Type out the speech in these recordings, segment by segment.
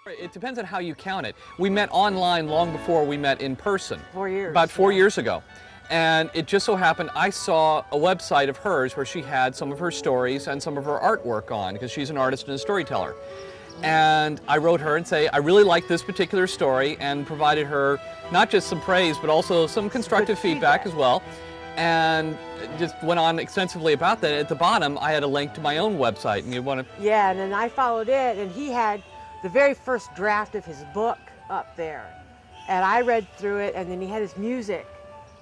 It depends on how you count it. We met online long before we met in person. 4 years. About 4 years ago. And it just so happened I saw a website of hers where she had some of her stories and some of her artwork on, because she's an artist and a storyteller. And I wrote her and say, I really like this particular story, and provided her not just some praise, but also some constructive feedback as well. And just went on extensively about that. At the bottom, I had a link to my own website, and you want to... Yeah, and then I followed it, and he had the very first draft of his book up there. And I read through it, and then he had his music.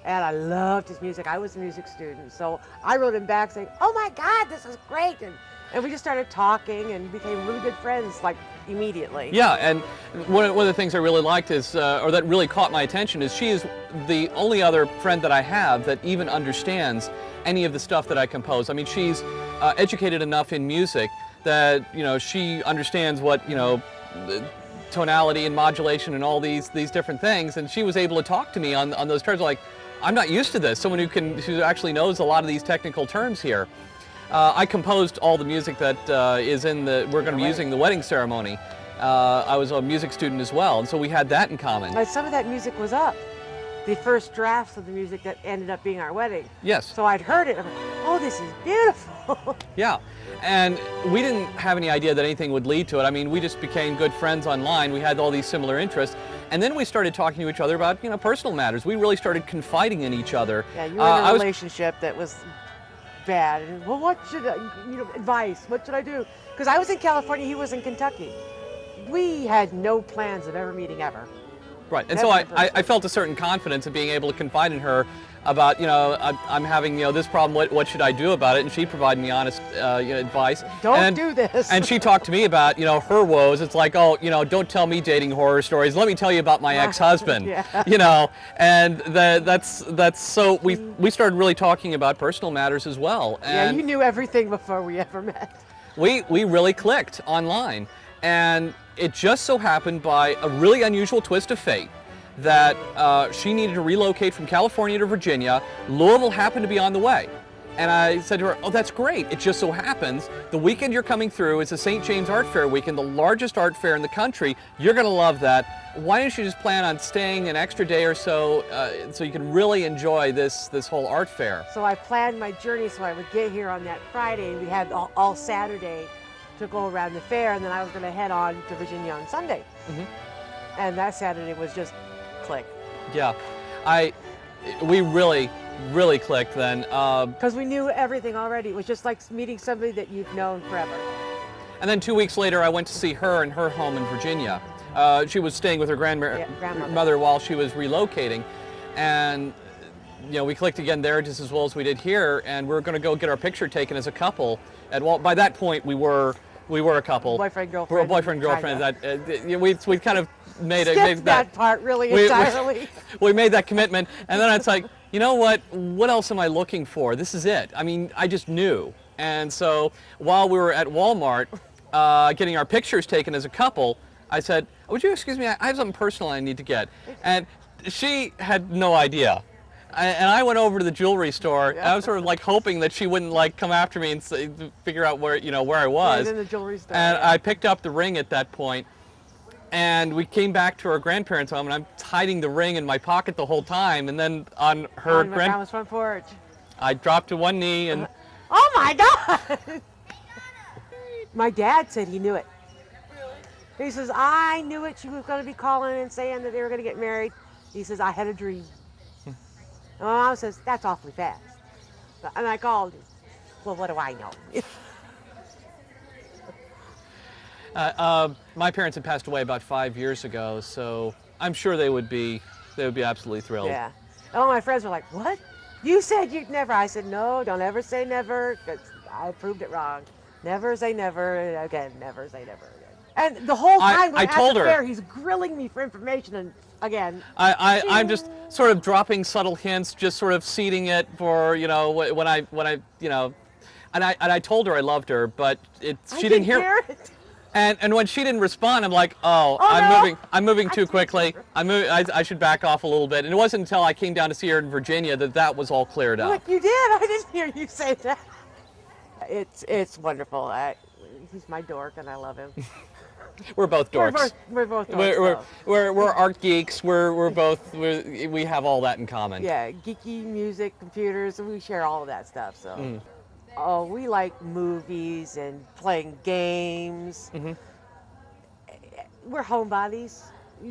And I loved his music. I was a music student. So I wrote him back saying, oh my God, this is great. And we just started talking and became really good friends, like, immediately. Yeah, and one of the things I really liked is, or that really caught my attention, is she is the only other friend that I have that even understands any of the stuff that I compose. I mean, she's educated enough in music that, you know, she understands what, you know, tonality and modulation and all these different things, and she was able to talk to me on those terms. Like, I'm not used to this. Someone who actually knows a lot of these technical terms here. I composed all the music that is in we're going to be using the wedding ceremony. I was a music student as well, and so we had that in common. But some of that music was up. The first drafts of the music that ended up being our wedding. Yes. So I'd heard it. I'm like, oh, this is beautiful. Yeah, and we didn't have any idea that anything would lead to it. I mean, we just became good friends online. We had all these similar interests. And then we started talking to each other about, you know, personal matters. We really started confiding in each other. Yeah, you were in a relationship that was bad. And, well, what should I, you know, advice? What should I do? Because I was in California, he was in Kentucky. We had no plans of ever meeting ever. Right, and so I felt a certain confidence in being able to confide in her about, you know, I'm having, you know, this problem, what should I do about it? And she provided me honest you know, advice. Don't do this. And she talked to me about, you know, her woes. It's like, oh, you know, don't tell me dating horror stories. Let me tell you about my ex-husband. Yeah. You know, and that's so we started really talking about personal matters as well. And yeah, you knew everything before we ever met. We really clicked online. And it just so happened, by a really unusual twist of fate, that she needed to relocate from California to Virginia. Louisville happened to be on the way. And I said to her, oh, that's great. It just so happens the weekend you're coming through is the St. James Art Fair weekend, the largest art fair in the country. You're going to love that. Why don't you just plan on staying an extra day or so so you can really enjoy this whole art fair? So I planned my journey so I would get here on that Friday. We had all Saturday to go around the fair, and then I was going to head on to Virginia on Sunday. Mm-hmm. And that Saturday was just click. Yeah, we really clicked then. Because we knew everything already. It was just like meeting somebody that you've known forever. And then 2 weeks later, I went to see her in her home in Virginia. She was staying with her grandmother while she was relocating, and you know, we clicked again there just as well as we did here, and we were going to go get our picture taken as a couple. And by that point, we were a couple. Boyfriend, girlfriend. We're a boyfriend, girlfriend. That we kind of made that part really entirely. We made that commitment, and then it's like, you know what? What else am I looking for? This is it. I mean, I just knew. And so while we were at Walmart getting our pictures taken as a couple, I said, would you excuse me? I have something personal I need to get. And she had no idea. And I went over to the jewelry store. Yeah. I was sort of like hoping that she wouldn't like come after me and figure out where I was. Yeah, in the jewelry store. And I picked up the ring at that point, and we came back to our grandparents' home, and I'm hiding the ring in my pocket the whole time. And then on her grandma's front porch, I dropped to one knee and. Oh my God! My dad said he knew it. Really? He says, I knew it. She was going to be calling and saying that they were going to get married. He says, I had a dream. And my mom says, that's awfully fast. And I called, well, what do I know? My parents had passed away about 5 years ago, so I'm sure they would be absolutely thrilled. Yeah. All my friends were like, what? You said you'd never. I said, no, don't ever say never, because I proved it wrong. Never say never again, never say never again. And the whole time we're at the fair, he's grilling me for information, and again, I'm just sort of dropping subtle hints, just sort of seeding it for, you know, when I you know, and I told her I loved her, but she didn't hear it. And when she didn't respond, I'm like, oh I'm moving too quickly. I should back off a little bit. And it wasn't until I came down to see her in Virginia that was all cleared up. Look, you did. I didn't hear you say that. It's wonderful. He's my dork, and I love him. We're both dorks. We're both dorks. We're art geeks. We have all that in common. Yeah, geeky music, computers, and we share all of that stuff. So, oh, we like movies and playing games. We're homebodies.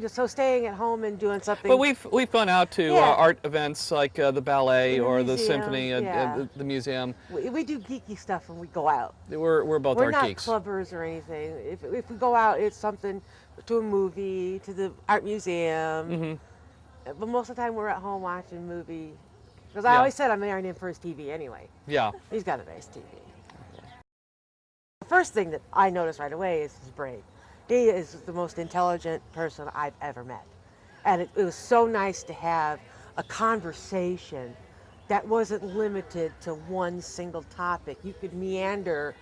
So staying at home and doing something. But we've gone out to Yeah. art events like the ballet In the or the museum, symphony, yeah. the museum. We do geeky stuff when we go out. We're both We're art not geeks. clubbers or anything. If we go out, it's something to a movie, to the art museum. But most of the time, we're at home watching a movie. Because I Yeah. always said I'm marrying him for his TV anyway. Yeah. He's got a nice TV. The first thing that I noticed right away is his brain. He is the most intelligent person I've ever met. And it was so nice to have a conversation that wasn't limited to one single topic. You could meander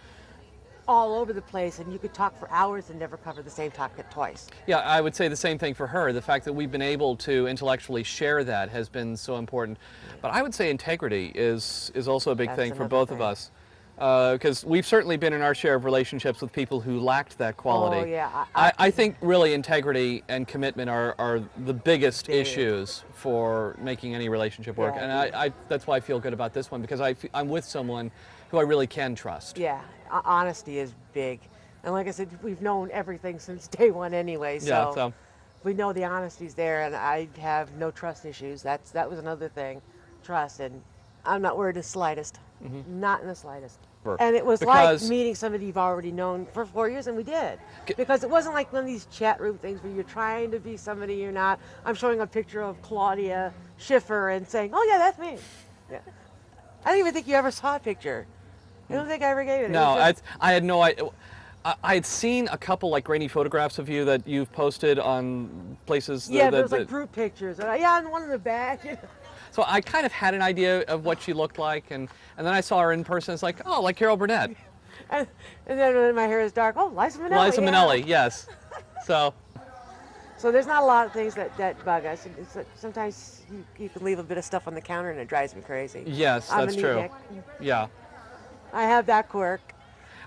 all over the place and you could talk for hours and never cover the same topic twice. Yeah, I would say the same thing for her. The fact that we've been able to intellectually share that has been so important. But I would say integrity is also a big That's thing for another both thing. of us. Because we've certainly been in our share of relationships with people who lacked that quality. Oh, yeah. I think really integrity and commitment are the biggest Big. issues for making any relationship work. Yeah, And I that's why I feel good about this one, because I'm with someone who I really can trust. Yeah, honesty is big. And like I said, we've known everything since day one anyway. So, Yeah, so we know the honesty's there, and I have no trust issues. That was another thing, trust, and I'm not worried the slightest, not in the slightest. And it was Because- like meeting somebody you've already known for 4 years, and we did. Because it wasn't like one of these chat room things where you're trying to be somebody you're not. I'm showing a picture of Claudia Schiffer and saying, "Oh yeah, that's me." Yeah. I don't even think you ever saw a picture. I don't think I ever gave it. It No, was just- I had no idea. I had seen a couple like grainy photographs of you that you've posted on places. yeah, that, there was that- like group pictures. And yeah, and one in the back. So I kind of had an idea of what she looked like, and then I saw her in person. It's like, oh, like Carol Burnett. And then when my hair is dark, oh, Liza Minnelli. Liza yeah. Minnelli, yes. So, So there's not a lot of things that bug us. It's like sometimes you can leave a bit of stuff on the counter and it drives me crazy. yes, I'm a that's neat true. Nick. Yeah. I have that quirk.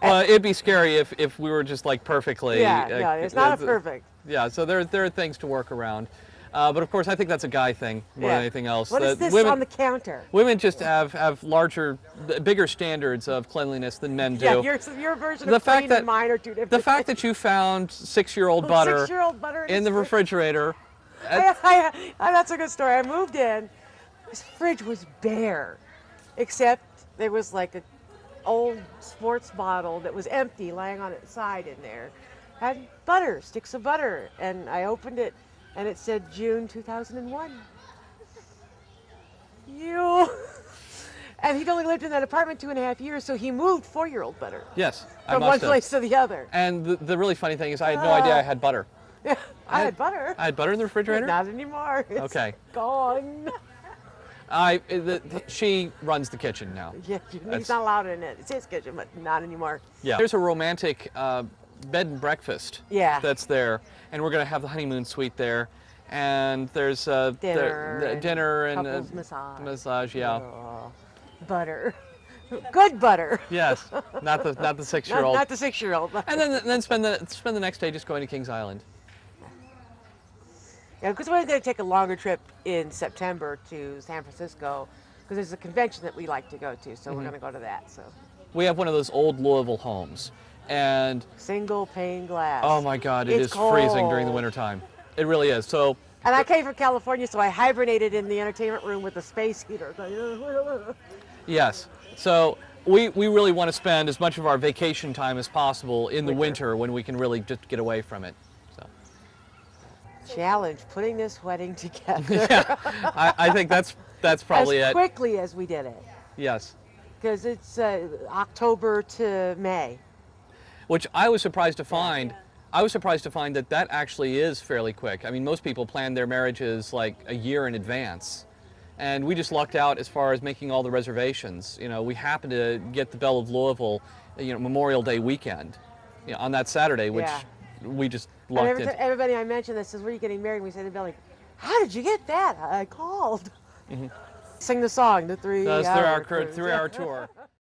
It'd be scary if we were just like perfectly. Yeah, no, it's not a perfect. Yeah, so there are things to work around. But of course, I think that's a guy thing more than anything else. What is That this on the counter? Women just have bigger standards of cleanliness than men do. Yeah, your version The of fact clean that- and mine are two different. The fact that you found 6-year-old butter 6-year-old butter in the his fridge. refrigerator. That's a good story. I moved in. His fridge was bare, except there was like an old sports bottle that was empty, lying on its side in there. Had butter, sticks of butter, and I opened it, and it said June 2001. And he'd only lived in that apartment 2.5 years, so he moved 4-year-old butter Yes, I from must one have. place to the other. And the really funny thing is, I had no idea I had butter. Yeah, I had butter. I had butter in the refrigerator. Not anymore. It's Okay. gone. She runs the kitchen now. Yeah, he's not allowed in it. It's his kitchen, but not anymore. Yeah. There's a romantic bed and breakfast. Yeah. That's there, and we're gonna have the honeymoon suite there, and there's dinner and couples massage. Massage, yeah. Oh, butter. Good butter. Yes. Not the 6-year-old. Not the 6-year-old. And then spend the next day just going to Kings Island. Yeah, because we're going to take a longer trip in September to San Francisco because there's a convention that we like to go to, so we're going to go to that. So We have one of those old Louisville homes, and single pane glass. oh my God, it It's is freezing during the cold. wintertime. It really is. So And I came from California, so I hibernated in the entertainment room with a space heater. yes. So we really want to spend as much of our vacation time as possible in the winter when we can really just get away from it. So Challenge, putting this wedding together yeah, I think that's probably as it. quickly as we did it. Yes. Because it's October to May. Which I was surprised to find. I was surprised to find that actually is fairly quick. I mean, most people plan their marriages like a year in advance. And we just lucked out as far as making all the reservations. You know, we happened to get the Belle of Louisville, Memorial Day weekend, on that Saturday, which Yeah. we just And lucked in. everybody I mentioned that says, "Where are you getting married?" We say to Billy, "How did you get that?" I called. Sing the song, the 3 That's hour through our tour.